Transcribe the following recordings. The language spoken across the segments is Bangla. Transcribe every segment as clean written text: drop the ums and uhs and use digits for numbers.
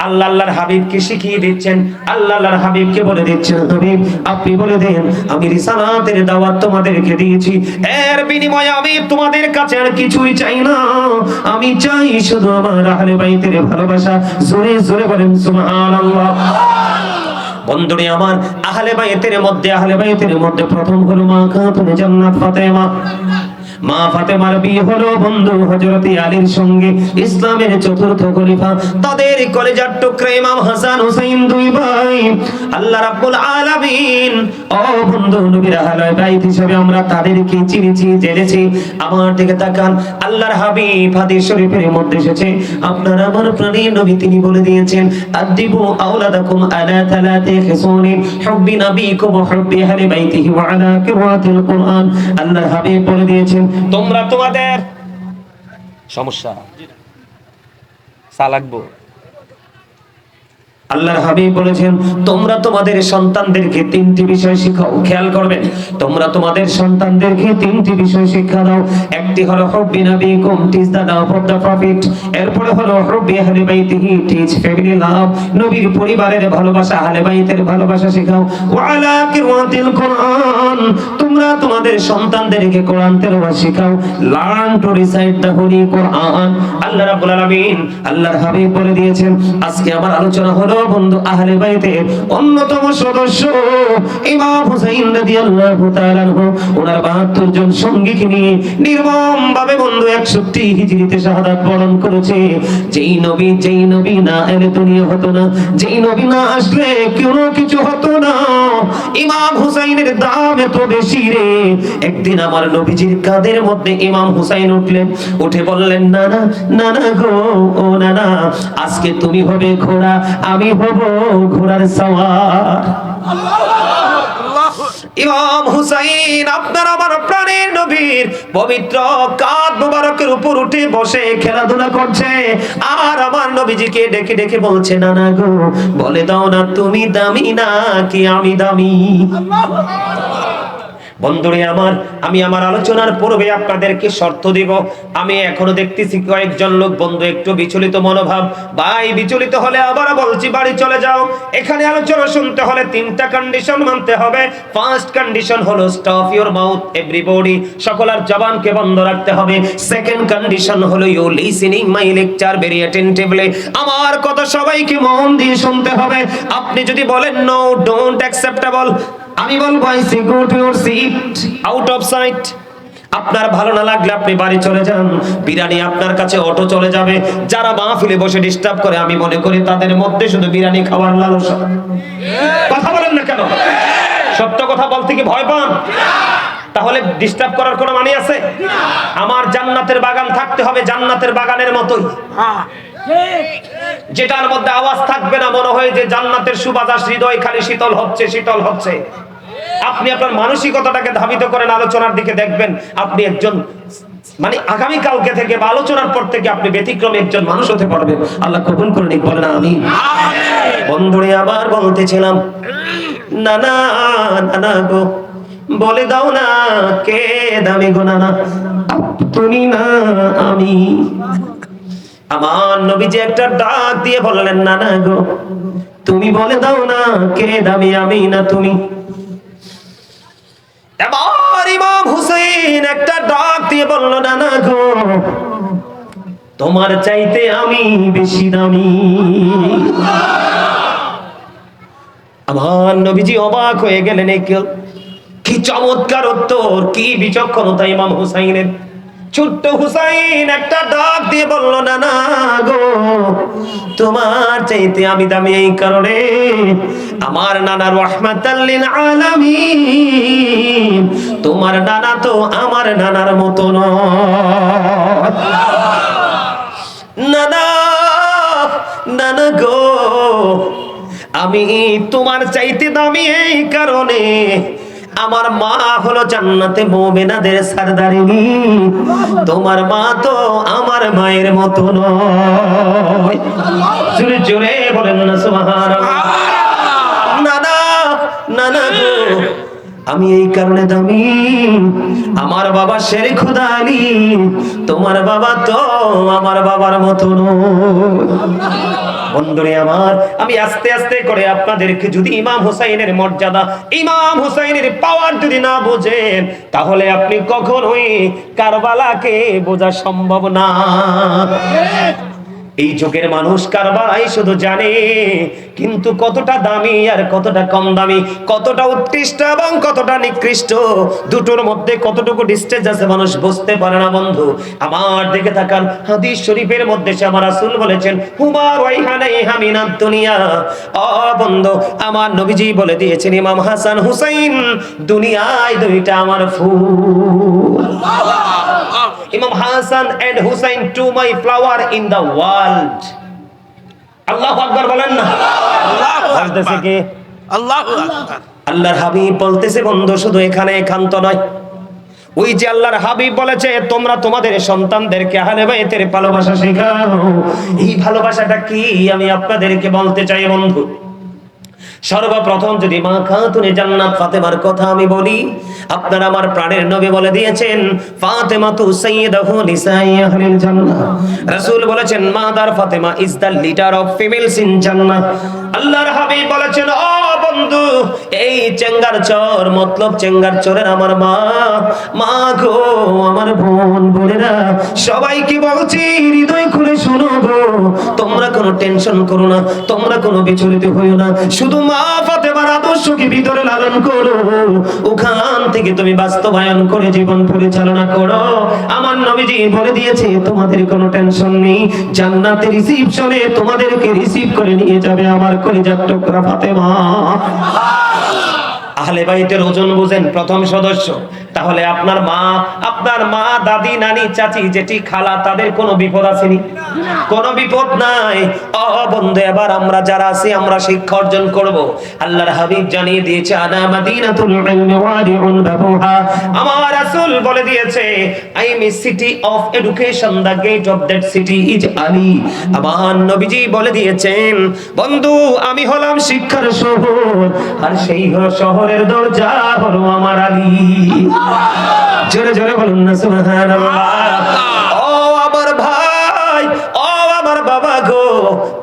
আল্লাহর হাবিবকে শিখিয়ে দিচ্ছেন, আল্লাহর হাবিবকে বলে দিচ্ছেন, হাবিব আপনি বলে দেন আমি রিসালাতের দাওয়াত তোমাদেরকে দিয়েছি, এর বিনিময়ে আমি তোমাদের কাছে আর কিছুই চাই না, আমি চাই শুধু আমার আহলে বাইতের ভালোবাসা। জোরে জোরে বলেন সুবহানাল্লাহ। বন্ধুরে আমার, আহলে বাইতের মধ্যে প্রথম হলো মা খাতুনে জান্নাত ফাতেমা। মা ফাতেমার বিয়ে হলো বন্ধু হযরত আলীর সঙ্গে, ইসলামের চতুর্থ খলিফা, তাদের কলেজার টুকরা ইমাম হাসান হুসাইন দুই ভাই। আল্লাহ রাব্বুল আলামিন ও বন্ধু নবীর আহলে বাইত হিসেবে আমরা তাদেরকে চিনেছি, জেনেছি। আমার দিকে তাকান, আল্লাহর হাবিব হাদিস শরীফের মধ্যে এসেছে, আপনার আমার প্রাণের নবী তিনি বলে দিয়েছেন, আদিবু আওলাদাকুম আলা তালাতি খিসানিন হুব্বি নবিকুম ওয়া হুব্বি আহলি বাইতিহি ওয়া আলা কিরাতিল কুরআন। আল্লাহর হাবিব বলে দিয়েছেন তোমরা তোমাদের সমস্যা সালাকবো। আল্লাহর হাবিব বলেছেন তোমরা তোমাদের সন্তানদেরকে তিনটি বিষয় শিখাও, খেয়াল করবেন, তোমরা তোমাদের সন্তানদেরকে তিনটি বিষয় শিক্ষা দাও। একটি হলো হুব্বি নবিকুম, teach the love of the prophet. এরপরে হলো হুব্বি আহলি বাইতিহি, টিচ ফ্যামিলি লাভ, নবীর পরিবারের ভালোবাসা, আহলে বাইতের ভালোবাসা শেখাও। ওয়া আলা কিরাতিল কুরআন, তোমরা তোমাদের সন্তানদেরকে কোরআন তেলাওয়াত শেখাও। Learn to recite the holy Quran. আল্লাহ রাব্বুল আলামিন আল্লাহর হাবিব বলে দিয়েছেন, আজকে আমার আলোচনা হলো বন্ধু আহলে বাইতের অন্যতম সদস্য ইমাম হুসাইন রাদিয়াল্লাহু তাআলা আনহু, ওনার ৭২ জন সঙ্গীকে নিয়ে নির্মমভাবে বন্ধু ৬১ হিজরিতে শাহাদাত বরণ করেছে। যেই নবী না এলে দুনিয়া হতো না, যেই নবী না আসলে কোনো কিছু হতো না। ইমাম হুসাইনের দাম এত বেশি রে। একদিন আমার নবীজির কাঁধের মধ্যে ইমাম হুসাইন উঠলেন, উঠে বললেন, নানা নানা গো, ও নানা, আজকে তুমি হবে ঘোড়া, আমি হব ঘোড়ার সওয়ার। ইমাম হুসাইন আপনার আমার প্রাণের নবীর পবিত্র কাঁধ মোবারকের উপর উঠে বসে খেলাধুলা করছে, আর আমার নবীজিকে ডেকে ডেকে বলছে, নানা গো, বলে দাও না তুমি দামি না কি আমি দামি। বন্ধুরে আমার, আমি আমার আলোচনার পূর্বে আপনাদেরকে শর্ত দিব। আমি এখনো দেখতেছি কয়েকজন লোক বন্ধু একটু বিচলিত মনোভাব। ভাই, বিচলিত হলে আবার বলছি বাড়ি চলে যাও। এখানে আলোচনা শুনতে হলে 3টা কন্ডিশন মানতে হবে। ফার্স্ট কন্ডিশন হলো স্টপ ইওর মাউথ এভরিবডি, সকলের জবানকে বন্ধ রাখতে হবে। সেকেন্ড কন্ডিশন হলো you listening my lecture very attentively, আমার কথা সবাইকে মন দিয়ে শুনতে হবে। আপনি যদি বলেন নো, ডোন্ট অ্যাকসেপ্টেবল, আমি বলবো I say go to your seat, out of sight. আপনার ভালো না লাগলে আপনি বাড়ি চলে যান। বিরিয়ানি আপনার কাছে অটো চলে যাবে। যারা মাহফিলে বসে ডিস্টার্ব করে, আমি মনে করি তাদের মধ্যে শুধু বিরিয়ানি খাওয়ার লালসা। কথা বলেন না কেন? সত্য কথা বলতে কি ভয় পান? তাহলে ডিস্টার্ব করার কোনো মানে আছে? আমার জান্নাতের বাগান থাকতে হবে জান্নাতের বাগানের মতোই, যেটার মধ্যে আওয়াজ থাকবে না, মনে হয় যে জান্নাতের সুবাতাস হৃদয় খালি শীতল হচ্ছে শীতল হচ্ছে। আপনি আপনার মানসিকতাটাকে ধাবিত করেন আলোচনার দিকে, দেখবেন আপনি একজন মানে আগামী কালকে থেকে বা আলোচনার পর থেকে আপনি ব্যতিক্রমী একজন মানুষ হতে পারবেন। আল্লাহ কবুল করে নিক, বলেন আমিন। বন্ধুরে আবার বলতেছিলাম, নানা নানা গো, বলে দাও না কে দামি গো নানা, তুমি না আমি। আমার নবীজি একটা ডাক দিয়ে বললেন, নানা গো, তুমি বলে দাও না কে দামি, আমি না তুমি। এবার ইমাম হুসাইন একটা ডাক দিয়ে বলল, নানা গো, তোমার চাইতে আমি বেশি দামি। আমার নবীজি অবাক হয়ে গেলেন, কি চমৎকার উত্তর, কি বিচক্ষণতা ইমাম হুসাইনের। ছোট্ট হুসাইন একটা ডাক দিয়ে বলল, নানা গো, তোমার চাইতে আমি দামি এই কারণে, আমার নানা রাহমাতাল লিল আলামিন, তোমার নানা তো আমার নানার মতো নয়। নানা নানা গো, আমি তোমার চাইতে দামি এই কারণে, আমার মা হলো জান্নাতে মুমিনাদের সরদারিনী, তোমার মা তো আমার মায়ের মতো নয়। জোরে জোরে বলেন না সুবহানাল্লাহ। নানা নানা গো, আমি এই কারণে দামি, আমার বাবা শের খোদা আলী, তোমার বাবা তো আমার বাবার মতো নয়। বন্ধুরে আমার, আমি আস্তে আস্তে করে আপনাদেরকে যদি ইমাম হুসাইনের মর্যাদা, ইমাম হুসাইনের পাওয়ার যদি না বোঝেন, তাহলে আপনি কখনোই কারবালাকে বোঝা সম্ভব না। এই যুগের মানুষ কারবালাই শুধু জানে, কিন্তু কতটা দামি আর কতটা কম দামি, কতটা উৎকৃষ্ট এবং কতটা নিকৃষ্ট, দুটোর মধ্যে কতটুকু ডিস্টেন্স আছে মানুষ বুঝতে পারে না। বন্ধু আমার দিকে তাকান, হাদিস শরীফের মধ্যে সে আমার রাসূল বলেছেন, হুমা রাইহানাইহা মিনাদ দুনিয়া। ও বন্ধু, আমার নবীজি বলে দিয়েছেন, ইমাম হাসান হুসাইন দুনিয়ায় দুইটা আমার ফুল। Imam Hasan and Husain two my flower in the world. আল্লাহু আকবার বলেন না। বলতেছে কি? আল্লাহু আকবার। আল্লাহর হাবিব বলতেছে বন্ধু, শুধু এখানে একান্ত নয়, ওই যে আল্লাহর হাবিব বলেছে তোমরা তোমাদের সন্তানদেরকে আহলে বাইতের ভালোবাসা শেখাও। এই ভালোবাসাটা কি আমি আপনাদেরকে বলতে চাই বন্ধু। সর্বপ্রথম যদি মা খাতুনে জান্নাত ফাতেমার কথা আমি বলি, আপনারা আমার প্রাণের নবী বলে দিয়েছেন, ফাতেমাতু সাইয়্যিদাতু নিসাই আহলিল জান্নাহ। রাসূল বলেছেন, mother Fatema is the leader of females in জান্নাহ। আল্লাহর হাবিব বলেছেন, ও বন্ধু, এই চেঙ্গার চর মতলব চেঙ্গার চরের আমার মা, মা গো আমার বোন বোনেরা, সবাইকে বলছি হৃদয় খুলে শুনো গো, তোমরা কোনো টেনশন করো না, তোমরা কোনো বিচলিত হইও না, শুধু মা ফাতেমার আদর্শকে ভিতরে লালন করো, ওখান থেকে তুমি বাস্তবায়ন করে জীবন পরিচালনা করো। আমার নবীজি বলে দিয়েছে তোমাদের কোনো টেনশন নেই, জান্নাতে রিসিপশনে তোমাদেরকে রিসিভ করে নিয়ে যাবে আমার কলিজার টুকরা ফাতেমা। আহলে বাইতের ওজন বুঝেন, প্রথম সদস্য। তাহলে আপনার মা, দাদি, নানি, চাচি, জেঠি, খালা, তাদের কোনো বিপদ আসেনি? কোনো বিপদ নাই। ও বন্ধু, এবার আমরা যারা আছি আমরা শিক্ষা অর্জন করব। আল্লাহর হাবিব জানিয়ে দিয়েছে, আনা মাদিনাতুল ইলমি ওয়াদিউন বাবুহা। আমার রাসূল বলে দিয়েছে, I am a city of education, the gate of that city is Ali. আমার নবীজি বলে দিয়েছেন, বন্ধু আমি হলাম শিক্ষার শহর, আর সেই শহরের দরজা হলো আমার আলী। জোরে জোরে বলুন না সুবহানাল্লাহ। ও আমার ভাই, ও আমার বাবা গো,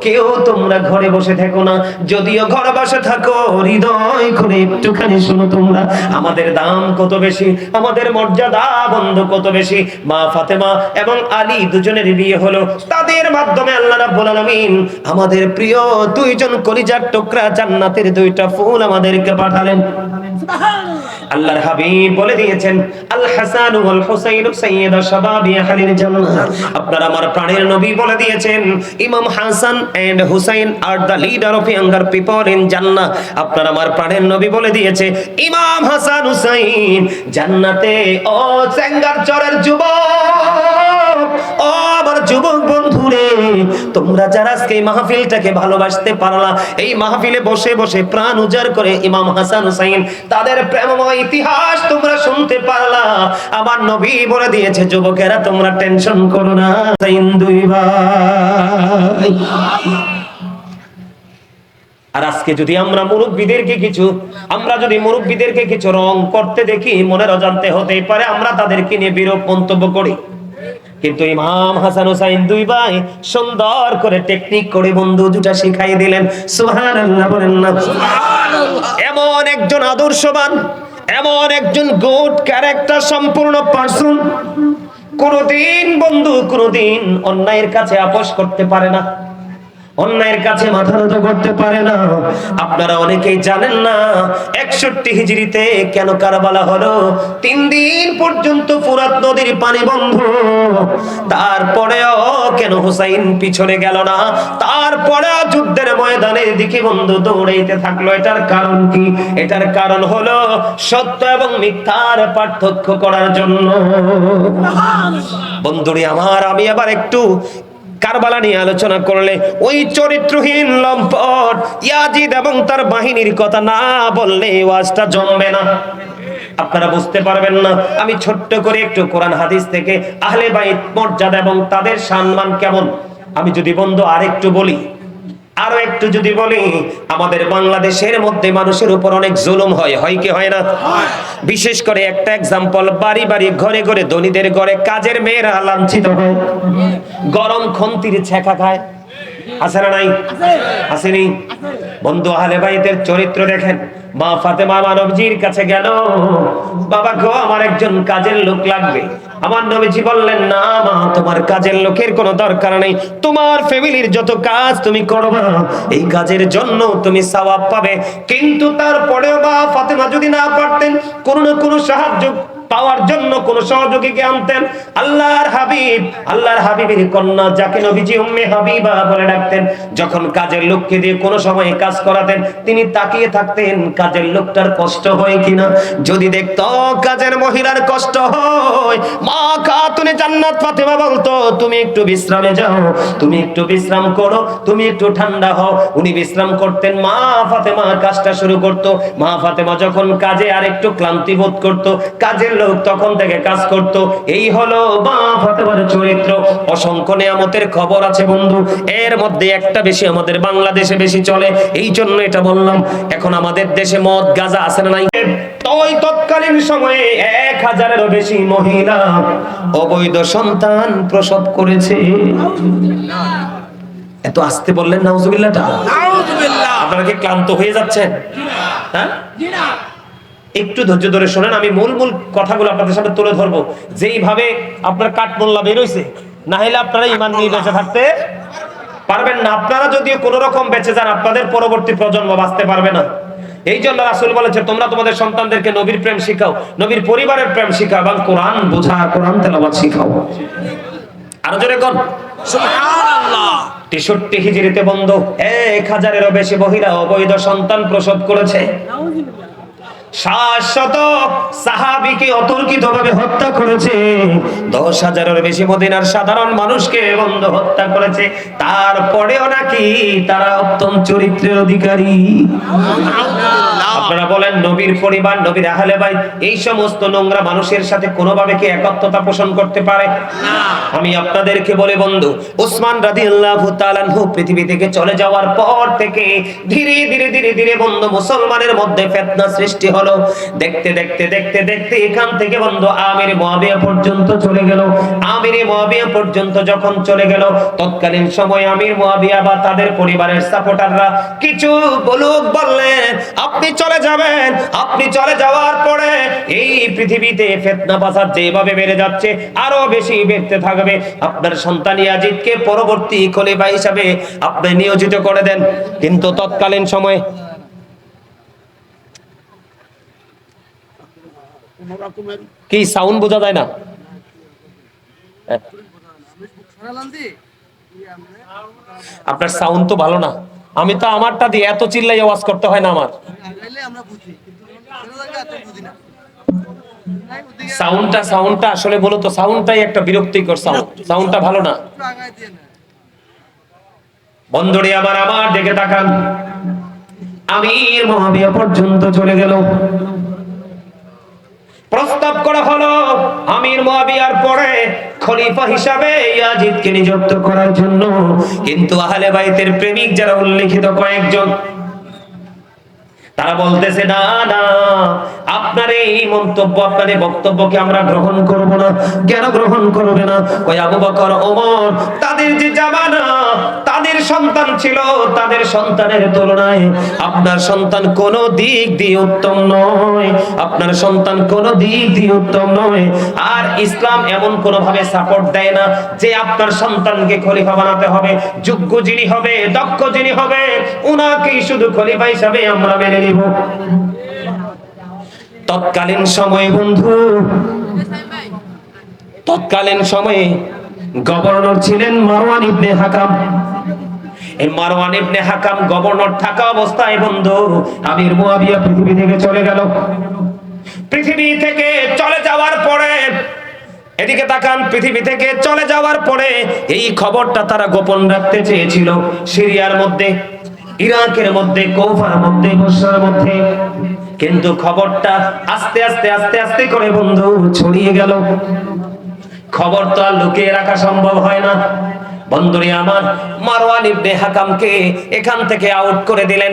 কেউ তোমরা ঘরে বসে থাকো না, যদিও ঘরে বসে থাকো হৃদয় করে একটুখানি শোনো তোমরা, আমাদের দাম কত বেশি, আমাদের মর্যাদা বন্ধু কত বেশি। মা ফাতেমা এবং আলী দুজনের বিয়ে হলো, তাদের মাধ্যমে আল্লাহ রাব্বুল আলামিন আমাদের প্রিয় দুইজন কলিজার টুকরা জান্নাতের দুইটা ফুল আমাদেরকে পাঠালেন। আল্লাহর হাবিব বলে দিয়েছেন, আল হাসান ওয়াল হুসাইন সাইয়্যিদা শাবাবি আহলিল জান্নাহ। আপনারা আমার প্রাণের নবী বলে দিয়েছেন, Imam Hasan and Husain are the leader of younger people in জান্নাহ। আপনারা আমার প্রাণের নবী বলে দিয়েছে, ইমাম হাসান হুসাইন জান্নাতে। ও চেঙ্গার চরের যুবক, ও আমার যুবক বন্ধুরে, তোমরা যারা আজকে এই মাহফিলটাকে ভালোবাসতে পারলা, এই মাহফিলে বসে বসে প্রাণ উজাড় করে ইমাম হাসান হুসাইন তাদের প্রেমময় ইতিহাস তোমরা শুনতে পারলা, আমার নবী বলে দিয়েছে, যুবকেরা তোমরা টেনশন করো না, দুই ভাই। আর আজকে যদি আমরা যদি মুরব্বিদেরকে কিছু রং করতে দেখি, মনের অজান্তে হতেই পারে আমরা তাদেরকে নিয়ে বিরূপ মন্তব্য করি, কিন্তু ইমাম হাসান হুসাইন দুই ভাই সুন্দর করে টেকনিক করে বন্ধু দুটা শিখাই দিলেন। সুবহানাল্লাহ বলেন না সুবহানাল্লাহ। এমন একজন আদর্শবান, এমন একজন গুড ক্যারেক্টার সম্পূর্ণ পারসন, কোনদিন বন্ধু কোনদিন অন্যায়ের কাছে আপোষ করতে পারে না, অন্যায়ের কাছে মাথা নত করতে পারে না। আপনারা অনেকেই জানেন না 61 হিজরিতে কেন কারবালা হলো। 3 দিন পর্যন্ত ফুরাত নদীর পানি বন্ধ, তারপরেও কেন হুসাইন পিছনে গেল না, তারপরেও যুদ্ধের ময়দানের দিকে বন্ধু দৌড়াইতে থাকলো। এটার কারণ কি? এটার কারণ হলো সত্য এবং মিথ্যার পার্থক্য করার জন্য। বন্ধুরে আমার, আমি আবার একটু কারবালা নিয়ে আলোচনা করলে ওই চরিত্রহীন লম্পট ইয়াজিদ এবং তার বাহিনীর কথা না বললে ওয়াজটা জমবে না, আপনারা বুঝতে পারবেন না। আমি ছোট্ট করে একটু কোরআন হাদিস থেকে আহলে বাইত মর্যাদা এবং তাদের সম্মান কেমন আমি যদি বন্ধু আরো একটু যদি বলি, আমাদের বাংলাদেশের মধ্যে মানুষের উপর অনেক জুলুম হয় কি হয় না? বিশেষ করে একটা এক্সাম্পল, বাড়ি বাড়ি ঘরে ঘরে ধনীদের ঘরে কাজের মেয়েরা লাঞ্ছিত হয়, গরম খন্তির ছেঁকা খায়, আছে না নাই? আসেনি? বন্ধু আহলে বাইতের চরিত্র দেখেন। মা ফাতেমা নবীজির কাছে গেল, বাবা গো আমার একজন কাজের লোক লাগবে। আমার নবীজি বললেন, না মা, তোমার কাজের লোকের কোনো দরকার নেই, তোমার ফ্যামিলির যত কাজ তুমি করবা এই কাজের জন্য তুমি সওয়াব পাবে। কিন্তু তারপরেও মা ফাতেমা যদি না পারতেন, কোনো না কোনো সাহায্য পাওয়ার জন্য কোন সহযোগীকে আনতেন। আল্লাহর হাবিবের কন্যা যাকে নবীজি উম্মে হাবিবা বলে ডাকতেন, যখন কাজের লোককে দিয়ে কোন সময় কাজ করাতেন, তিনি তাকিয়ে থাকতেন কাজের লোকটার কষ্ট হয় কিনা। যদি দেখতো কাজের মহিলার কষ্ট হয়, মা খাতুনে জান্নাত ফাতেমা বলতো, তুমি একটু বিশ্রামে যাও, তুমি একটু বিশ্রাম করো, তুমি একটু ঠান্ডা হও। উনি বিশ্রাম করতেন, মা ফাতেমা কাজটা শুরু করতো। মা ফাতেমা যখন কাজে আর একটু ক্লান্তি বোধ করতো, কাজের লোক তখন থেকে কাজ করত। এই হলো মা ফাতেমার চরিত্র। অসংখ্য নিয়ামতের খবর আছে বন্ধু, এর মধ্যে একটা বেশি আমাদের বাংলাদেশে বেশি চলে, এই জন্য এটা বললাম। এখন আমাদের দেশে মদ গাঁজা আছে না নাই? ওই তৎকালীন সময়ে 1000-এরও বেশি মহিলা অবৈধ সন্তান প্রসব করেছে। এত আস্তে বললেন নাউজুবিল্লাহটা? নাউজুবিল্লাহ। আপনারা কি ক্লান্ত হয়ে যাচ্ছেন? হ্যাঁ, একটু ধৈর্য ধরে শোনেন, আমি মূল কথাগুলো আপনাদের সামনে তুলে ধরবো। যেইভাবে আপনার কাঠমোল্লা বের হইছে, না হলে আপনারা ঈমান নিয়ে বেঁচে থাকতে পারবেন না। আপনারা যদিও কোন রকম বেঁচে যান, আপনাদের পরবর্তী প্রজন্ম বাঁচতে পারবে না। এই জন্য রাসূল বলেছে, তোমরা তোমাদের সন্তানদেরকে নবীর প্রেম শিখাও, নবীর পরিবারের প্রেম শিখাও এবং কোরআন বোঝা, কোরআন তেলাওয়াত শিখাও। আরো জোরে কোন সুবহানাল্লাহ। 63 হিজরিতে বন্ধু 1000-এরও বেশি মহিলা অবৈধ সন্তান প্রসব করেছে। 700 সাহাবীকে অতর্কিতভাবে হত্যা করেছে। 10,000-এর বেশি মদিনার সাধারণ মানুষকে বন্ধ হত্যা করেছে। তারপরেও নাকি তারা উত্তম চরিত্রের অধিকারী। আপনারা বলেন, নবীর পরিবার, নবীর আহলে বাইত এই সমস্ত নোংরা মানুষের সাথে কোনোভাবে কি একত্বতা পোষণ করতে পারে? না। আমি আপনাদেরকে বলে বন্ধু, উসমান রাদিয়াল্লাহু তাআলা আনহু পৃথিবী থেকে চলে যাওয়ার পর থেকে ধীরে ধীরে বন্ধু মুসলমানের মধ্যে ফিতনা সৃষ্টি হলো। দেখতে দেখতে এখান থেকে বন্ধু আমির মুয়াবিয়া পর্যন্ত চলে গেল। আমির মুয়াবিয়া পর্যন্ত যখন চলে গেল, তৎকালীন সময় আমির মুয়াবিয়া বা তাদের পরিবারের সাপোর্টাররা কিছু লোক বললেন, আপনি চলে যাবেন, আপনি চলে যাওয়ার পরে এই পৃথিবীতে ফিতনা ফাসাদ যেভাবে বেড়ে যাচ্ছে আরো বেশি বেড়তে থাকবে। আপনার সন্তান ইয়াজিদকে পরবর্তী খলিফা হিসাবে আপনি নিয়োজিত করে দেন। কিন্তু তৎকালীন সময় কি সাউন্ড বোঝা যায় না? আপনার সাউন্ড তো ভালো না। আমি তো আমারটা দিয়ে এত চিল্লাই আওয়াজ করতে হয় না আমার। সাউন্ডটা আসলে বলো তো, সাউন্ডটাই একটা বিরক্তিকর সাউন্ড, সাউন্ডটা ভালো না। বন্ধুরে আমার দিকে তাকান। আমির মুয়াবিয়া পর্যন্ত চলে গেল। প্রস্তাব করা হলো আমির মুয়াবিয়ার পরে খলিফা হিসাবে ইয়াজিদকে নিযুক্ত করার জন্য। কিন্তু আহলে বাইতের প্রেমিক যারা উল্লেখিত কয়েকজন, তারা বলতেছে, না না, আপনার এই মন্তব্য, আপনার এই বক্তব্যকে আমরা গ্রহণ করব না। কেন গ্রহণ করবে না? কই আবু বকর, ওমর, তাদের যে জামানা, তাদের সন্তান ছিল, তাদের সন্তানের তুলনায় আপনার সন্তান কোনো দিক দিয়ে উত্তম নয়, আপনার সন্তান কোনো দিক দিয়ে উত্তম নয়। আর ইসলাম এমন কোনো ভাবে সাপোর্ট দেয় না যে আপনার সন্তানকে খলিফা বানাতে হবে। যোগ্য যিনি হবে, দক্ষ যিনি হবে, উনাকেই শুধু খলিফা হিসাবে আমরা মেনে নিব। তৎকালীন সময়ে বন্ধু, তৎকালীন সময়ে গভর্নর ছিলেন মারওয়ান ইবনে হাকাম। এই মারওয়ান ইবনে হাকাম গভর্নর থাকা অবস্থায় বন্ধু আমির মুয়াবিয়া পৃথিবী থেকে চলে গেল। পৃথিবী থেকে চলে যাওয়ার পরে, এদিকে তাকান, পৃথিবী থেকে চলে যাওয়ার পরে এই খবরটা তারা গোপন রাখতে চেয়েছিল। সিরিয়ার মধ্যে, ইরাকের মধ্যে, কুফার মধ্যে, বসরার মধ্যে, কিন্তু খবরটা আস্তে আস্তে করে বন্ধু ছড়িয়ে গেল। খবর তো আর লুকিয়ে রাখা সম্ভব হয় না। বন্ধুরে আমার, মারওয়ান ইবনে হাকামকে এখান থেকে আউট করে দিলেন।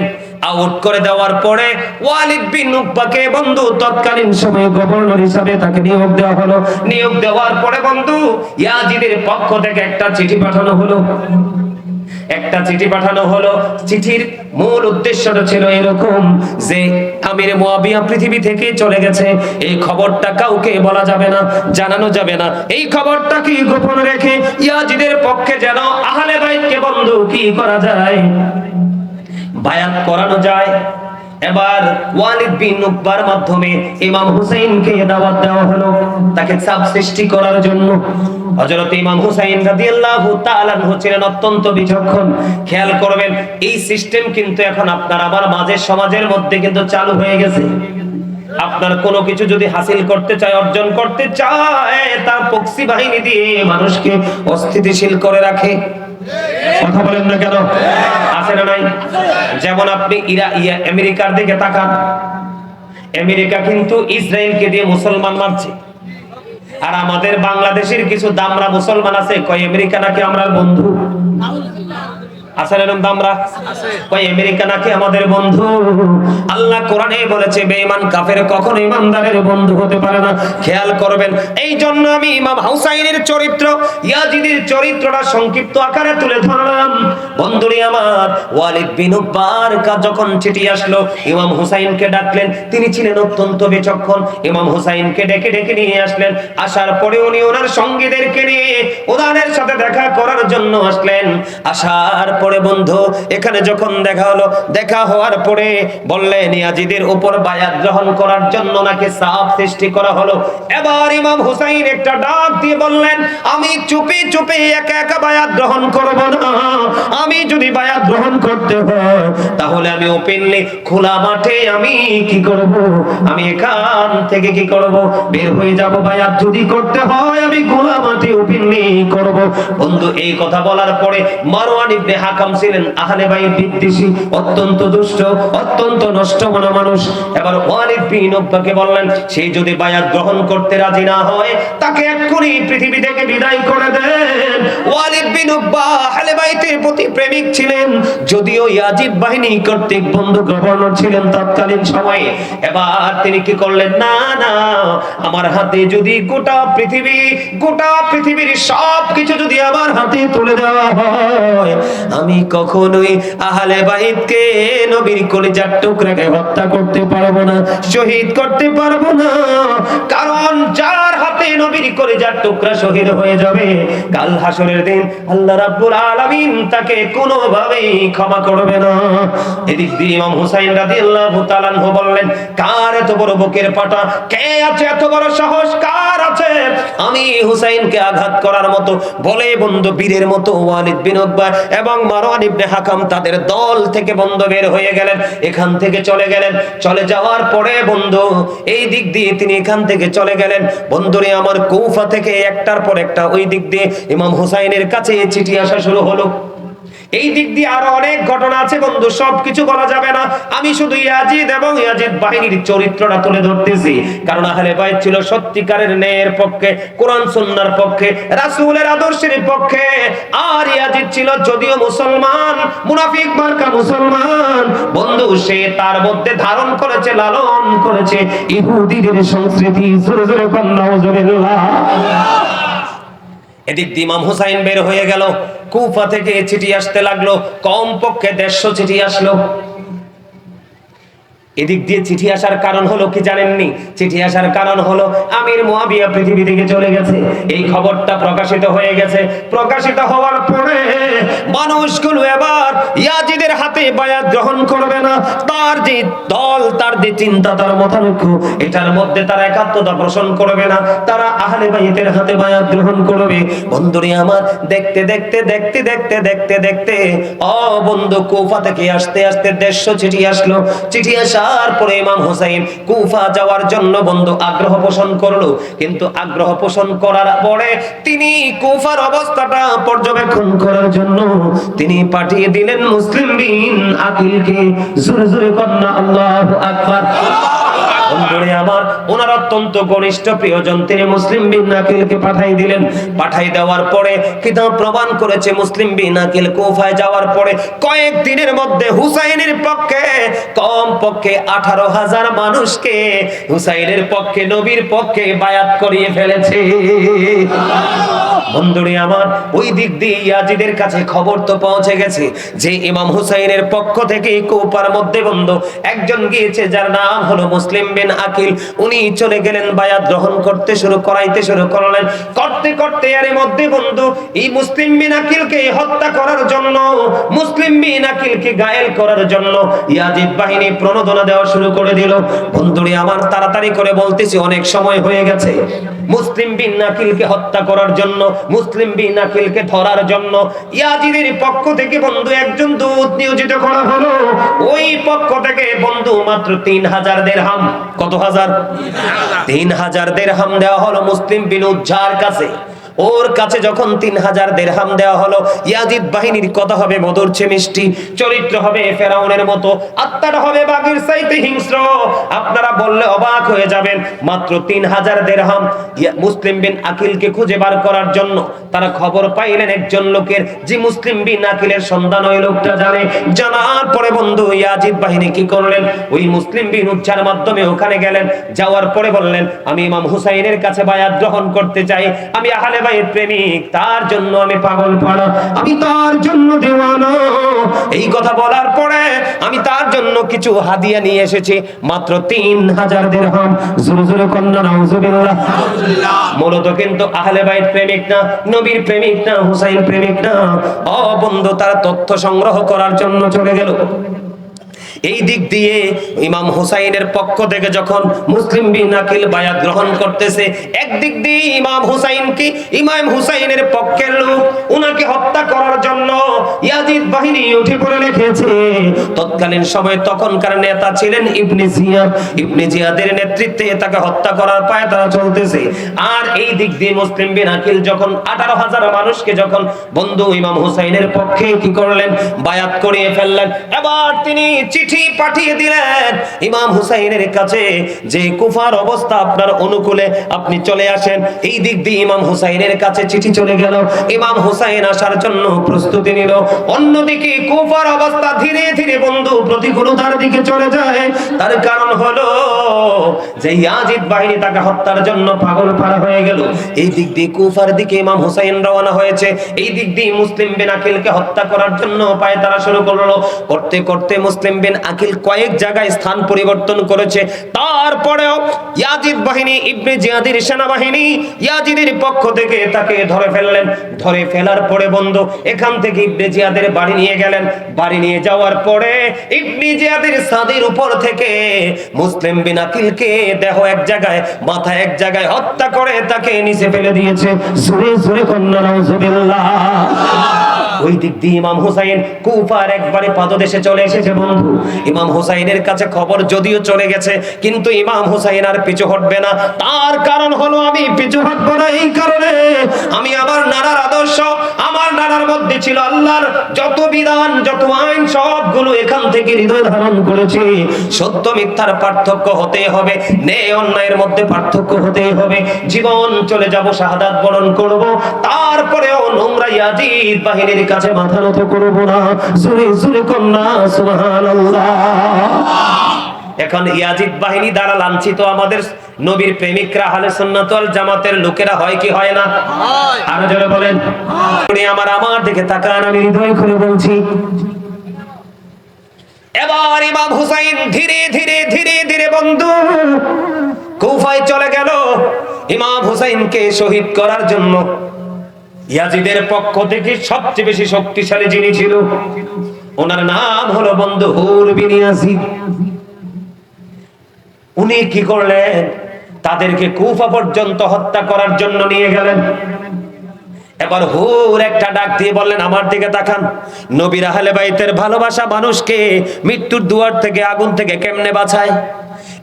আউট করে দেওয়ার পরে ওয়ালিদ বিন উকবাকে বন্ধু তৎকালীন সময়ে গভর্নর হিসাবে তাকে নিয়োগ দেওয়া হলো। নিয়োগ দেওয়ার পরে বন্ধু ইয়াজিদের পক্ষ থেকে একটা চিঠি পাঠানো হলো। একটা চিঠি পাঠানো হলো। চিঠির মূল উদ্দেশ্যটা ছিল এরকম যে আমির মুয়াবিয়া পৃথিবী থেকে চলে গেছে, এই খবরটা কাউকে বলা যাবে না, জানানো যাবে না। এই খবরটা কি গোপন রেখে ইয়াজিদের পক্ষে যেন আহলে বাইতকে বন্ধু কি করা যায়, বায়াত করানো যায়। এবার ওয়ালিদ বিন উকবার মাধ্যমে ইমাম হুসাইনকে দাওয়াত দেওয়া হলো তাকে চাপ সৃষ্টি করার জন্য। হযরত ইমাম হুসাইন রাদিয়াল্লাহু তাআলা আনহু ছিলেন অত্যন্ত বিচক্ষণ। খেয়াল করবেন, এই সিস্টেম কিন্তু এখন আপনার আমার মাঝে সমাজের মধ্যে কিন্তু চালু হয়ে গেছে। আপনার কোনো কিছু যদি হাসিল করতে চায়, অর্জন করতে চায়, তার প্রক্সি বাহিনী দিয়ে মানুষকে অস্থিতিশীল করে রাখে। কথা বলেন না কেন? আছে না নাই? যেমন আপনি আমেরিকার দিকে তাকান, আমেরিকা কিন্তু ইসরায়েলকে দিয়ে মুসলমান মারছে, আর আমাদের বাংলাদেশের কিছু দামরা মুসলমান আছে কয় আমেরিকা নাকি আমরা বন্ধু। আছে না দামরা? কয় আমেরিকা নাকি আমাদের বন্ধু। আল্লাহ কোরআনে বলেছে বেঈমান কাফের কখনো ইমানদারের বন্ধু হতে পারে না। খেয়াল করবেন, এই জন্য আমি ইমাম হুসাইনের চরিত্র, ইয়াজিদের চরিত্রটা সংক্ষিপ্ত আকারে তুলে ধরলাম। বন্ধুরে আমার, ওয়ালিদ বিন উকবার যখন চিঠি আসলো, ইমাম হুসাইনকে ডাকলেন। তিনি ছিলেন অত্যন্ত বিচক্ষণ। ইমাম হুসাইনকে ডেকে ডেকে নিয়ে আসলেন। আসার পরে উনি ওনার সঙ্গীদেরকে নিয়ে ওনাদের সাথে দেখা করার জন্য আসলেন। আসার পরে বন্ধু এখানে যখন দেখা হলো, দেখা হওয়ার পরে বললেন ইয়াজিদের উপর বায়াত গ্রহণ করার জন্য নাকি চাপ সৃষ্টি করা হলো। এবার ইমাম হুসাইন একটা ডাক দিয়ে বললেন, আমি চুপি চুপি একা একা বায়াত গ্রহণ করব না। আমি যদি বায়াত গ্রহণ করতে হয় তাহলে আমি ওপেনলি খোলা মাঠে আমি কি করব, আমি এখান থেকে কি করব, বের হয়ে যাব। বায়াত যদি করতে হয় আমি খোলা মাঠে ওপেনলি করব। বন্ধু এই কথা বলার পরে মারওয়ান ইবনে হাকাম ছিলেন আহলে বাইত বিদ্বেষী, অত্যন্ত দুষ্ট, অত্যন্ত নষ্টমনা মানুষ। এবার ওয়ালিদ বিন উকবাকে বললেন, সে যদি বায়াত গ্রহণ করতে রাজি না হয় তাকে এক্ষুনি পৃথিবী থেকে বিদায় করে দেন। ওয়ালিদ বিন উকবা আহলে বাইতের প্রতি প্রেমিক ছিলেন, যদিও ইয়াজিদ বাহিনী কর্তৃক বন্ধু গভর্নর ছিলেন তৎকালীন সময়ে। এবার তিনি কি করলেন, না না, আমার হাতে যদি গোটা পৃথিবীর সব কিছু যদি আমার হাতে তুলে দেওয়া হয়, আমি কখনোই আহলে বাইতকে, নবীর কলিজার টুকরাকে হত্যা করতে পারবো না, শহীদ করতে পারবো না। কারণ যার হাতে নবীর কলিজার টুকরা শহীদ হয়ে যাবে, কাল হাসরের দিন আল্লাহ রাব্বুল আলামিন তাকে কোনোভাবেই ক্ষমা করবে না। এদিক দিয়ে ইমাম হুসাইন রাদিয়াল্লাহু তাআলা আনহু বললেন, কার এত বড় বুকের পাটা, কে আছে এত বড় সাহস, কার আছে আমি হুসাইনকে আঘাত করার মতো? বলে বন্ধু বীরের মতো ওয়ালিদ বিন উকবা এবং মারওয়ান ইবনে হাকাম তাদের দল থেকে বন্ধু বের হয়ে গেলেন, এখান থেকে চলে গেলেন। চলে যাওয়ার পরে বন্ধু এই দিক দিয়ে তিনি এখান থেকে চলে গেলেন। বন্ধুরে আমার, কুফা থেকে একটার পর একটা ওই দিক দিয়ে ইমাম হুসাইনের কাছে চিঠি আসা শুরু হলো। এই দিক দিয়ে আরো অনেক ঘটনা আছে বন্ধু, সবকিছু বলা যাবে না। আমি শুধু ইয়াজিদ এবং ইয়াজিদ বাহিনীর চরিত্রটা তুলে ধরতেছি, কারণ আহলে বাইত ছিল সত্যিকারের ন্যায়ের পক্ষে, কোরআন সুন্নাহর পক্ষে, রাসূলের আদর্শের পক্ষে। আর ইয়াজিদ ছিল যদিও মুসলমান, মুনাফিক মার্কা মুসলমান বন্ধু, সে তার মধ্যে ধারণ করেছে, লালন করেছে ইহুদিদের সংস্কৃতি। জোরে জোরে বলেন নাউজুবিল্লাহ। এদিক দিয়ে ইমাম হুসাইন বের হয়ে গেল। কুফা থেকে চিঠি আসতে লাগলো, কমপক্ষে 150 চিঠি আসলো। এদিক দিয়ে চিঠি আসার কারণ হলো কি জানেননি? চিঠি আসার কারণ হলো আমির মুয়াবিয়া পৃথিবী থেকে চলে গেছে, এই খবরটা প্রকাশিত হয়ে গেছে। প্রকাশিত হওয়ার পরে মানুষগুলো এবার ইয়াজিদের হাতে বায়াত গ্রহণ করবে না। তার যে দল, তার যে চিন্তা, তার মতানৈক্য, এটার মধ্যে তারা একাত্মতা পোষণ করবে না, তারা আহলে বাইতের হাতে বায়াত গ্রহণ করবে। বন্ধুরে আমার, দেখতে দেখতে দেখতে দেখতে দেখতে দেখতে বন্ধু কুফা থেকে আস্তে আস্তে 150 চিঠি আসলো। চিঠি আসার পরে ইমাম হুসাইন কুফা যাওয়ার জন্য বন্ধু আগ্রহ পোষণ করলো, কিন্তু আগ্রহ পোষণ করার পরে তিনি কুফার অবস্থাটা পর্যবেক্ষণ করার জন্য তিনি পাঠিয়ে দিলেন মুসলিম বিন আকিলকে। জোরে জোরে কন্যা আল্লাহু আকবার। বন্ধুরে আমার, ওনার অত্যন্ত ঘনিষ্ঠ প্রিয়জন তিনি মুসলিম বিন আকিলকে পাঠাই দিলেন। পাঠাই দেওয়ার পরে কিতাব প্রমাণ করেছে মুসলিম বিন আকিল কুফায় যাওয়ার পরে কয়েকদিনের মধ্যে হুসাইনের পক্ষে কমপক্ষে 18,000 মানুষকে হুসাইনের পক্ষে, নবীর পক্ষে বায়াত করিয়ে ফেলেছে। বন্ধুরে আমার, ওই দিক দিয়ে ইয়াজিদের কাছে খবর তো পৌঁছে গেছে যে ইমাম হুসাইনের পক্ষ থেকে কুফার মধ্যে বন্ধু একজন গিয়েছে যার নাম হলো মুসলিম বিন আকিল। উনি চলে গেলেন বায়াত গ্রহণ করতে করাইতে শুরু করলেন। করতে করতে এর মধ্যে বন্ধু এই মুসলিম বিন আকিলকে হত্যা করার জন্য, মুসলিম বিন আকিলকে ঘায়েল করার জন্য ইয়াজিদ বাহিনী প্রণোদনা দেওয়া শুরু করে দিল। বন্ধুরে আমার, তাড়াতাড়ি করে বলতেছি, অনেক সময় হয়ে গেছে। মুসলিম বিন আকিলকে হত্যা করার জন্য, মুসলিম বিন আকিলকে ধরার জন্য ইয়াজিদের পক্ষ থেকে বন্ধু একজন দূত নিয়োজিত করা হলো। ওই পক্ষ থেকে বন্ধু মাত্র 3000 দিরহাম, কত হাজার? 3000 দিরহাম দেওয়া হলো মুসলিম বিন উজ্জার কাছে। ওর কাছে যখন 3000 দিরহাম দেওয়া হলো, ইয়াজিদ বাহিনীর কথা হবে মধুর চেয়ে মিষ্টি, চরিত্র হবে ফেরাউনের মতো, আত্মাটা হবে বাঘের চাইতে হিংস্র। আপনারা বললে অবাক হয়ে যাবেন। মাত্র 3000 দিরহাম মুসলিম বিন আকিলকে খুঁজে বার করার জন্য তারা খবর পাইলেন একজন লোকের, যে মুসলিম বিন আকিলের সন্ধান ওই লোকটা জানে। জানার পরে বন্ধু ইয়াজিদ বাহিনী কি করলেন, ওই মুসলিম বিন উজ্জার মাধ্যমে ওখানে গেলেন। যাওয়ার পরে বললেন, আমি ইমাম হুসাইনের কাছে বায়াত গ্রহণ করতে চাই, আমি আহলে বাইত প্রেমিক, তার জন্য আমি পাগল পাড়া, আমি তার জন্য দিওয়ানা। এই কথা বলার পরে আমি তার জন্য কিছু হাদিয়া নিয়ে এসেছি, মাত্র 3000 দিরহাম। জোরে জোরে কন্যা নাউজুবিল্লাহ। মূলত কিন্তু আহলে বাইত প্রেমিক না, নবীর প্রেমিক না, হুসাইন প্রেমিক না। ও বন্ধু, তার তথ্য সংগ্রহ করার জন্য চলে গেল। এই দিক দিয়ে ইমাম হুসাইনের পক্ষ থেকে যখন মুসলিম বিন আকিল বায়াত গ্রহণ করতেছে, একদিক দিয়ে ইমাম হুসাইনের পক্ষের লোক উনাকে হত্যা করার জন্য ইয়াজিদ বাহিনী উঠে পড়ে লেগেছে। তৎকালীন সময় তখনকার নেতা ছিলেন ইবনে জিয়াদ। ইবনে জিয়াদের নেতৃত্বে তাকে হত্যা করার পায়ে তারা চলতেছে। আর এই দিক দিয়ে মুসলিম বিন আকিল যখন 18,000 মানুষকে যখন বন্ধু ইমাম হুসাইনের পক্ষে কি করলেন, বায়াত করিয়ে ফেললেন। এবার তিনি চিঠি পাঠিয়ে দিলেন ইমাম হুসাইনের কাছে যে কুফার অবস্থা আপনার অনুকূলে, আপনি চলে আসেন। এই দিক দিয়ে ইমাম হুসাইনের কাছে চিঠি চলে গেল। ইমাম হুসাইন আসার জন্য প্রস্তুতি নিল। অন্যদিকে কুফার অবস্থা ধীরে ধীরে বন্ধু প্রতিকূলতার দিকে চলে যায়। তার কারণ হলো যে ইয়াজিদ বাহিনী তাকে হত্যার জন্য পাগল পাড়া হয়ে গেল। এই দিক দিয়ে কুফার দিকে ইমাম হুসাইন রওনা হয়েছে, এই দিক দিয়ে মুসলিম বিন আকিলকে হত্যা করার জন্য পায়ে তারা শুরু করলো। করতে করতে মুসলিম বিন আকিল কয়েক জায়গায় স্থান পরিবর্তন করেছে। তারপরেও ইয়াজিদ বাহিনী, ইবনে জিয়াদের সেনাবাহিনী ইয়াজিদের পক্ষ থেকে তাকে ধরে ফেললেন। ধরে ফেলার পরে বন্ধু এখান থেকে ইবনে জিয়াদের বাড়ি নিয়ে গেলেন। বাড়ি নিয়ে যাওয়ার পরে ইবনে জিয়াদের ছাদের উপর থেকে মুসলিম বিন আকিলকে দেহ এক জায়গায়, মাথা এক জায়গায় হত্যা করে তাকে নিচে ফেলে দিয়েছে। জোরে জোরে কন্যা নাউজুবিল্লাহ। ওই দিক দিয়ে ইমাম হুসাইন কুফার একবারে পাদদেশে চলে এসেছে বন্ধু। ইমাম হুসাইনের কাছে খবর যদিও চলে গেছে, কিন্তু ইমাম হুসাইন আর পিছু হটবে না। তার কারণ হলো, আমি পিছু হটবো না এই কারণে, আমি আমার নানার আদর্শ, আমার নানার মধ্যে ছিল আল্লাহর যত বিধান, যত আইন, সবগুলো এখান থেকে হৃদয় ধারণ করেছি। সত্য মিথ্যার পার্থক্য হতে হবে, ন্যায় অন্যায়ের মধ্যে পার্থক্য হতে হবে। জীবন চলে যাব, শাহাদাত বরণ করব, তারপরেও নোংরা ইয়াজিদ বাহিনীর কাছে মাথা নত করব না। জোরে জোরে কন্যা সুবহানাল্লাহ। এখন ইয়াজিদ বাহিনী দ্বারা লাঞ্ছিত আমাদের নবীর প্রেমিকরা, আহলে সুন্নাত ওয়াল জামাতের লোকেরা হয় কি হয় না? আর জোরে বলেন। আমার দিকে তাকান, আমি হৃদয় খুলে বলছি। এবার ইমাম হুসাইন ধীরে ধীরে ধীরে ধীরে বন্ধু কুফায় চলে গেল ইমাম হুসাইনকে শহীদ করার জন্য। ইয়াজিদের পক্ষ থেকে সবচেয়ে বেশি শক্তিশালী যিনি ছিল, ওনার নাম হলো বন্ধু হুর বিন ইয়াজিদ। উনি কি করলেন, তাদেরকে কুফা পর্যন্ত হত্যা করার জন্য নিয়ে গেলেন। এবার হুর একটা ডাক দিয়ে বললেন, আমার দিকে তাকান, নবীর আহলে বাইতের ভালোবাসা মানুষকে মৃত্যুর দুয়ার থেকে, আগুন থেকে কেমনে বাঁচায়।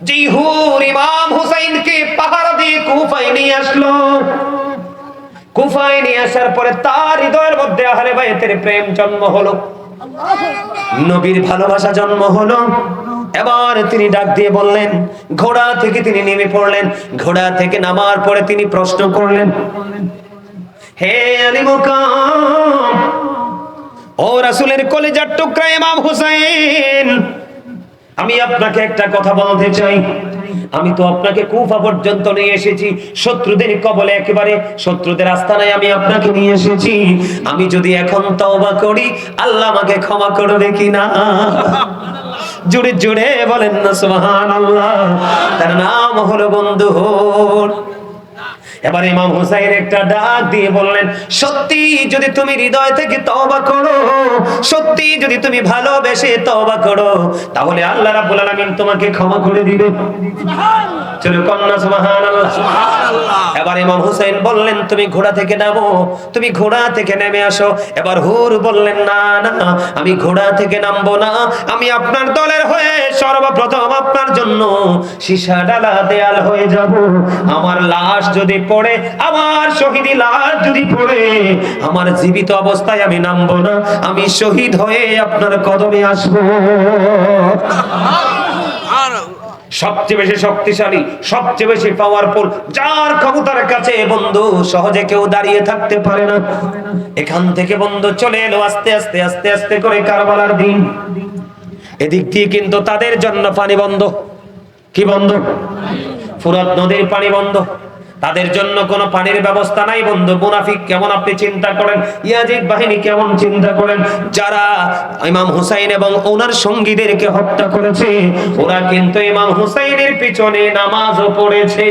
যে হুর ইমাম হুসাইনকে পাহারা দিয়ে কুফায় নিয়ে আসলো। কুফায় নিয়ে আসার পরে তার হৃদয়ের মধ্যে আহলে বাইতের প্রেম জন্ম হলো, নবীর ভালোবাসা জন্ম হলো। এবার তিনি ডাক দিয়ে বললেন, ঘোড়া থেকে তিনি নেমে পড়লেন। ঘোড়া থেকে নামার পরে তিনি প্রশ্ন করলেন, হে আলী মুকাম, ও রাসূলের কলিজার টুকরা ইমাম হুসাইন, আমি আপনাকে একটা কথা বলতে চাই। আমি তো আপনাকে কুফা পর্যন্ত নিয়ে এসেছি, শত্রুদের কবলে, একেবারে শত্রুদের আস্তানায় আমি আপনাকে নিয়ে এসেছি। আমি যদি এখন তওবা করি, আল্লাহ আমাকে ক্ষমা করবে কিনা? জুড়ে জুড়ে বলেন না সুবহানাল্লাহ। তার নাম হলো বন্ধুর। এবার ইমাম হুসাইন একটা ডাক দিয়ে বললেন, সত্যি যদি তুমি হৃদয় থেকে তওবা করো, সত্যি যদি তুমি ভালোবেসে তওবা করো, তাহলে আল্লাহ রাব্বুল আলামিন তোমাকে ক্ষমা করে দিবে। চলো কন্যা সুবহানাল্লাহ। এবার ইমাম হুসাইন বললেন, তুমি ঘোড়া থেকে নামো, তুমি ঘোড়া থেকে নেমে আসো। এবার হুর বললেন, না না, আমি ঘোড়া থেকে নামবো না, আমি আপনার দলের হয়ে সর্বপ্রথম আপনার জন্য সীসা ডালা দেয়াল হয়ে যাব। আমার লাশ যদি পড়ে, আমার শহীদি লাশ যদি পড়ে, আমার জীবিত অবস্থায় আমি নামবো না, আমি শহীদ হয়ে আপনার কদমে আসবো। সবচেয়ে বেশি শক্তিশালী, সবচেয়ে বেশি পাওয়ারফুল, যার ক্ষমতার কাছে বন্ধু সহজে কেউ দাঁড়িয়ে থাকতে পারে না। এখান থেকে বন্ধু চলে এলো আস্তে আস্তে আস্তে আস্তে করে কারবালার দিন। এদিক দিয়ে কিন্তু তাদের জন্য পানি বন্ধ। কি বন্ধ? ফুরাত নদীর পানি বন্ধ। তাদের জন্য কোনো পানির ব্যবস্থা নাই বন্ধু। মুনাফিক কেমন আপনি চিন্তা করেন, ইয়াজিদ বাহিনী কেমন চিন্তা করেন, যারা ইমাম হুসাইন এবং ওনার সঙ্গীদেরকে হত্যা করেছে, ওরা কিন্তু ইমাম হুসাইনের পিছনে নামাজও পড়েছে।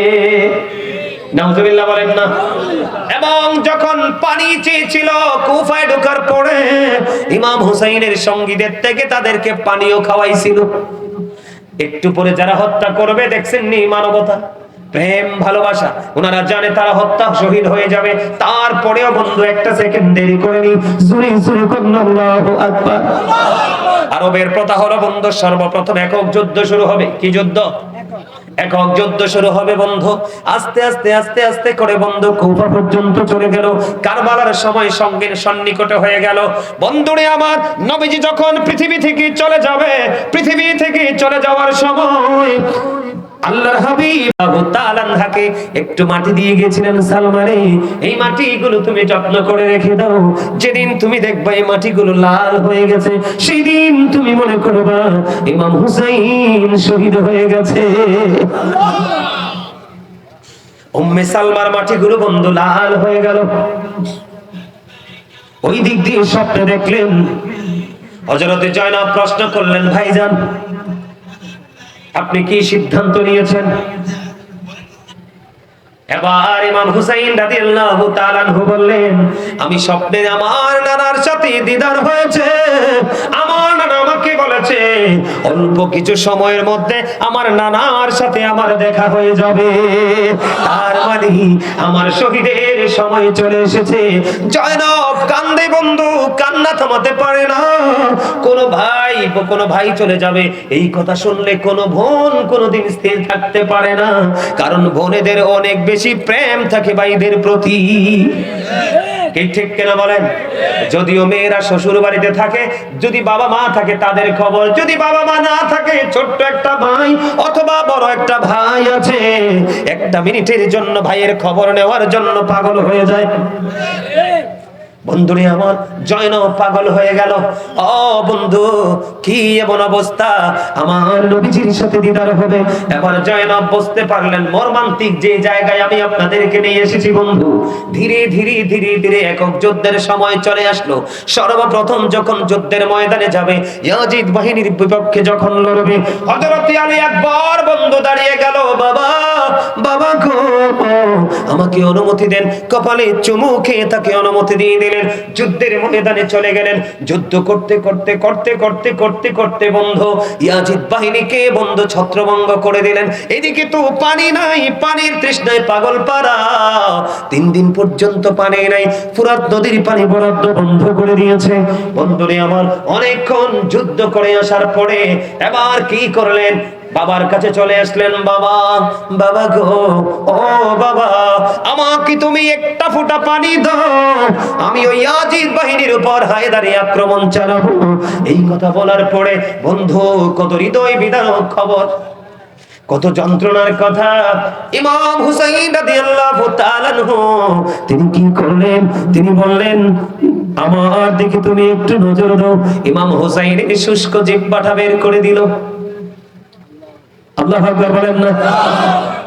নাউজুবিল্লাহ বলেন না। এবং যখন পানি চেয়েছিল কুফায় ঢোকার পরে, ইমাম হুসাইনের সঙ্গীদের থেকে তাদেরকে পানিও খাওয়াইছিল। একটু পরে যারা হত্যা করবে, দেখছেন নি মানবতা, প্রেম, ভালোবাসা, ওনারা জানে তারা হত্যা শহীদ হয়ে যাবে, তারপরেও বন্ধু একটা সেকেন্ড দেরি করেনি। জোরে জোরে বলুন আল্লাহু আকবার। আরবের প্রথা হলো বন্ধু, সর্বপ্রথম একক যুদ্ধ শুরু হবে। কি যুদ্ধ? একক যুদ্ধ শুরু হবে বন্ধু। আস্তে আস্তে আস্তে আস্তে করে বন্ধু কুফা পর্যন্ত চলে গেল। কারবালার সময় সঙ্গের সন্নিকটে হয়ে গেল। বন্ধুরে আমার, নবীজি যখন পৃথিবী থেকে চলে যাবে, পৃথিবী থেকে চলে যাওয়ার সময় আল্লাহর হাবিব আবু তাআলাকে একটু মাটি দিয়ে গিয়েছিলেন, সালমানে এই মাটিগুলো তুমি যত্ন করে রেখে দাও, যেদিন তুমি দেখবা এই মাটিগুলো লাল হয়ে গেছে, সেদিন তুমি মনে করবা ইমাম হুসাইন শহীদ হয়ে গেছে। উম্মে সালমার মাটিগুলো বন্ধু লাল হয়ে গেল। ওই দিক দিয়ে স্বপ্নে দেখলেন, হযরত জয়নব প্রশ্ন করলেন, ভাইজান আপনি কি সিদ্ধান্ত নিয়েছেন? এবার ইমাম হুসাইন রাদিয়াল্লাহু তাআলা আনহু বললেন, আমি স্বপ্নে আমার নানার সাথে দিদার হয়েছে। আমার নানা আমাকে বলেছে অল্প কিছু সময়ের মধ্যে আমার নানার সাথে আমার দেখা হয়ে যাবে। তার মানে আমার শহীদের সময় চলে এসেছে। জয়নব কান্দে বন্ধু, কান্না থামাতে পারে না। কোনো ভাই চলে যাবে, এই কথা শুনলে কোনো বোন কোনোদিন স্থির থাকতে পারে না, কারণ বোনেদের অনেক বেশি প্রেম থাকে ভাইদের প্রতি। কি ঠিক কিনা বলেন? যদিও মেয়েরা শ্বশুর বাড়িতে থাকে, যদি বাবা মা থাকে তাদের খবর, যদি বাবা মা না থাকে ছোট্ট একটা ভাই অথবা বড় একটা ভাই আছে, একটা মিনিটের জন্য ভাইয়ের খবর নেওয়ার জন্য পাগল হয়ে যায়। বন্ধুরে আমার, জয়নব পাগল হয়ে গেল। ও বন্ধু, কি এমন অবস্থা, আমার নবীজির সাথে দিদার হবে। এবার জয়নব বুঝতে পারলেন মর্মান্তিক যে জায়গায় আমি আপনাদেরকে নিয়ে এসেছি বন্ধু। ধীরে ধীরে ধীরে ধীরে একক যুদ্ধের সময় চলে আসলো। সর্বপ্রথম যখন যুদ্ধের ময়দানে যাবে, ইয়াজিদ বাহিনীর বিপক্ষে যখন লড়বে, হযরত আলী আকবর বন্ধু দাঁড়িয়ে গেল। বাবা, বাবা গো, আমাকে অনুমতি দেন। কপালে চুমু খেয়ে তাকে অনুমতি দিয়ে দিলেন। যুদ্ধের ময়দানে চলে গেলেন। যুদ্ধ করতে করতে করতে করতে করতে করতে বন্ধু ইয়াজিদ বাহিনীকে বন্ধু ছত্রভঙ্গ করে দিলেন। এদিকে তো পানি নাই, পানির তৃষ্ণায় পাগল পারা। 3 দিন পর্যন্ত পানি নাই, ফুরাত নদীর পানি বরাদ্দ বন্ধ করে দিয়েছে। বন্ধুরে আমার, অনেকক্ষণ যুদ্ধ করে আসার পরে এবার কি করলেন, বাবার কাছে চলে আসলেন। বাবা, বাবা গো, ও বাবা, আমাকে তুমি একটা ফোঁটা পানি দাও, আমি ওই ইয়াজিদ বাহিনীর উপর হায়দারি আক্রমণ চালাবো। এই কথা বলার পরে বন্ধু, কত হৃদয় বিদারক খবর, কত যন্ত্রণার কথা। ইমাম হুসাইন রাদিয়াল্লাহু তাআলা আনহু তিনি কি করলেন? তিনি বললেন, আমার দিকে তুমি একটু নজর দাও। ইমাম হুসাইনের শুষ্ক জিহ্বাটা বের করে দিল। আল্লাহু আকবার বলেন না।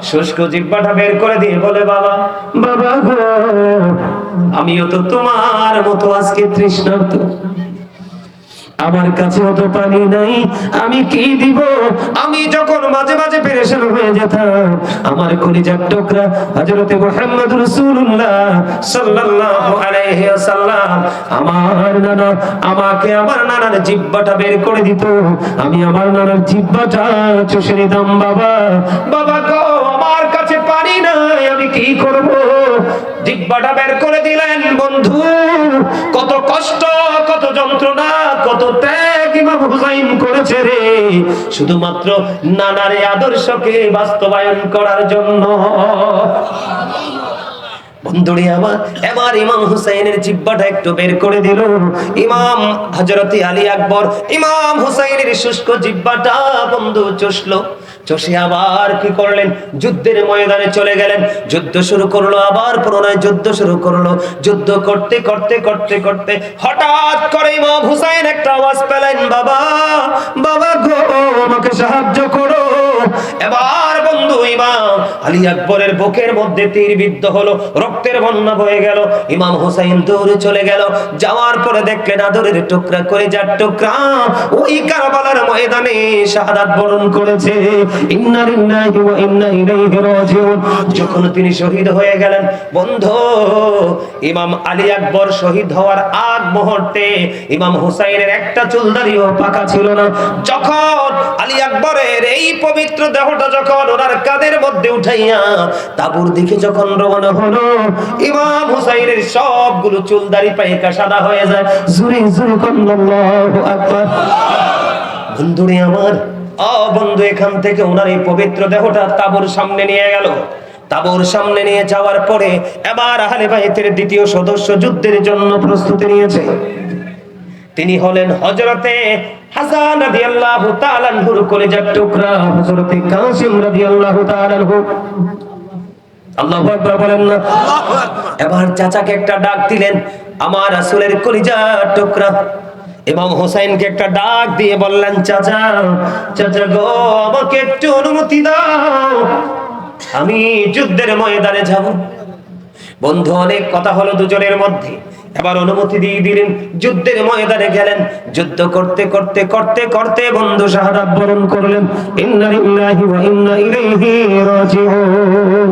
শুষ্ক জিহ্বাটা বের করে দিয়ে বলে, বাবা, বাবা গো, আমিও তো তোমার মতো আজকে তৃষ্ণার্ত, আমার কাছেও তো পানি নাই, আমি কি দিব? আমি যখন মাঝে মাঝে পেরেশান হয়ে যেতাম, আমার কলিজার টুকরা হযরত মুহাম্মদ রাসূলুল্লাহ সাল্লাল্লাহু আলাইহি ওয়াসাল্লাম আমার নানা আমাকে আমার নানার জিহ্বাটা বের করে দিত, আমি আমার নানার জিহ্বাটা চুষে নিতাম। বাবা, বাবা গো, আমার কাছে পানি নাই, আমি কি করব? জিহ্বাটা বের করে দিলেন। বন্ধু, কত কষ্ট, কত যন্ত্রণা, কত ত্যাগ ইমাম হুসাইন করেছে রে, শুধুমাত্র নানার এই আদর্শকে বাস্তবায়ন করার জন্য। বন্ধুরে আমার, এবার ইমাম হুসাইনের জিহ্বাটা একটু বের করে দিল। ইমাম হযরতে আলী আকবর ইমাম হুসাইনের শুষ্ক জিহ্বাটা বন্ধু চুষলো। চষে আবার কি করলেন? যুদ্ধের ময়দানে চলে গেলেন। যুদ্ধ শুরু করলো, আবার পুনরায় যুদ্ধ শুরু করলো। যুদ্ধ করতে করতে করতে করতে হঠাৎ করে ইমাম হুসাইন একটা আওয়াজ পেলেন, বাবা, বাবা গো, আমাকে সাহায্য করো। এবার বন্ধু ইমাম আলী আকবরের বুকের মধ্যে তীর বিদ্ধ হলো, রক্তের বন্যা বয়ে গেল। ইমাম হুসাইন দৌড়ে চলে গেল। যাওয়ার পরে দেখলেন আদরের টুকরা, কলিজার টুকরা ওই কারবালার ময়দানে শাহাদাত বরণ করেছে। ইন্না লিল্লাহি ওয়া ইন্না ইলাইহি রাজিউন। যখন তিনি শহীদ হয়ে গেলেন, বন্ধু, ইমাম আলী আকবর শহীদ হওয়ার আগ মুহূর্তে ইমাম হুসাইনের একটা চুলদারিও পাকা ছিল না। যখন আলী আকবরের এই পবিত্র দেহটা যখন ওনার কাঁধের মধ্যে উঠাইয়া তাবুর দিকে যখন রওনা হলো, ইমাম হুসাইনের সবগুলো চুলদারি পাইকা সাদা হয়ে যায়। জুরি জুরি আল্লাহু আকবার। বন্ধুরে আমার, বন্ধু, এখান থেকে ওনার এই পবিত্র দেহটা তাবুর সামনে নিয়ে গেল। তাবুর সামনে নিয়ে যাওয়ার পরে এবার আহলে বাইতের দ্বিতীয় সদস্য যুদ্ধের জন্য প্রস্তুতি নিয়েছে। তিনি হলেন হযরতে হাসান রাদিয়াল্লাহু তাআলা আনহুর কলিজার টুকরা হযরতে কাসিম রাদিয়াল্লাহু তাআলা আনহু। আল্লাহু আকবার বলেন না। আল্লাহু আকবার। এবার চাচাকে একটা ডাক দিলেন, আমার রাসূলের কলিজার টুকরা ইমাম হুসাইনকে একটা ডাক দিয়ে বললেন, চাচা, চাচা গো, আমাকে একটু অনুমতি দাও, আমি যুদ্ধের ময়দানে যাব। বন্ধু, অনেক কথা হলো দুজনের মধ্যে, এবার অনুমতি দিয়ে দিলেন, যুদ্ধের ময়দানে গেলেন। যুদ্ধ করতে করতে করতে করতে বন্ধু শাহাদাত বরণ করলেন। ইন্না লিল্লাহি ওয়া ইন্না ইলাইহি রাজিউন।